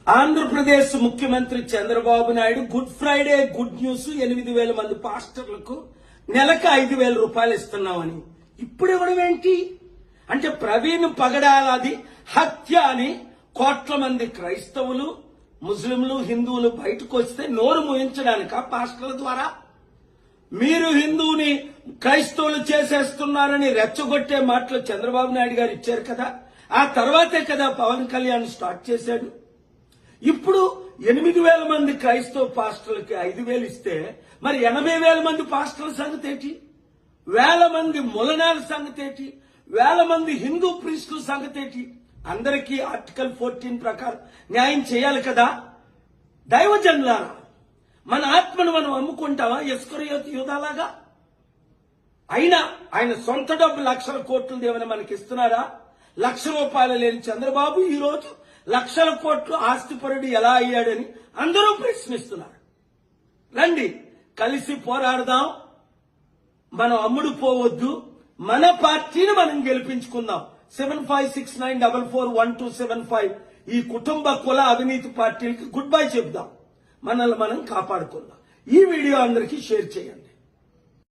ఆంధ్రప్రదేశ్ ముఖ్యమంత్రి Chandrababu Naidu good Friday good news 8,000 మంది పాస్టర్లకు నెలకు 5,000 రూపాయలు ఇస్తున్నామని ఇప్పుడు ఇవ్వడం ఏంటి అంటే ప్రవీణ్ పగడాలది హత్య అని కోట్ల మంది క్రైస్తవులు ముస్లింలు హిందువులు బయటకు వస్తే నోరు మూయించడానిక పాస్టర్ల ద్వారా మీరు హిందువుని క్రైస్తవులు చేసేస్తున్నారని రెచ్చగొట్టే మాటలు చంద్రబాబు నాయుడు గారు ఇచ్చారు కదా ఆ తర్వాతే కదా పవన్ కళ్యాణ్ స్టార్ట్ చేశాడు ఇప్పుడు 8,000 మంది క్రైస్తవ పాస్టర్లకి 5,000 ఇస్తే మరి 80,000 మంది పాస్టర్ల సంగతి ఏంటి వేల మంది ములనాల సంగతి ఏంటి వేల మంది హిందూ ప్రీస్టుల సంగతి ఏంటి అందరికీ ఆర్టికల్ 14 ప్రకారం న్యాయం చేయాలి కదా దైవజనులారా మన ఆత్మను మనం అమ్ముకుంటామా ఇస్కరియోతు యూదాలాగా అయినా ఆయన సొంత డబ్బు లక్షల కోట్లు దేవుని మనకి ఇస్తున్నారా ₹1,00,000 లేని చంద్రబాబు ఈ రోజు లక్షల కోట్లు ఆస్తిపరుడు ఎలా అయ్యాడని అందరూ ప్రశ్నిస్తున్నారు రండి కలిసి పోరాడదాం మనం అమ్ముడు పోవద్దు మన పార్టీని మనం గెలిపించుకుందాం 7569441275 ఈ కుటుంబ కుల అవినీతి పార్టీలకి గుడ్ బై చెప్దాం మనల్ని మనం కాపాడుకుందాం ఈ వీడియో అందరికీ షేర్ చేయండి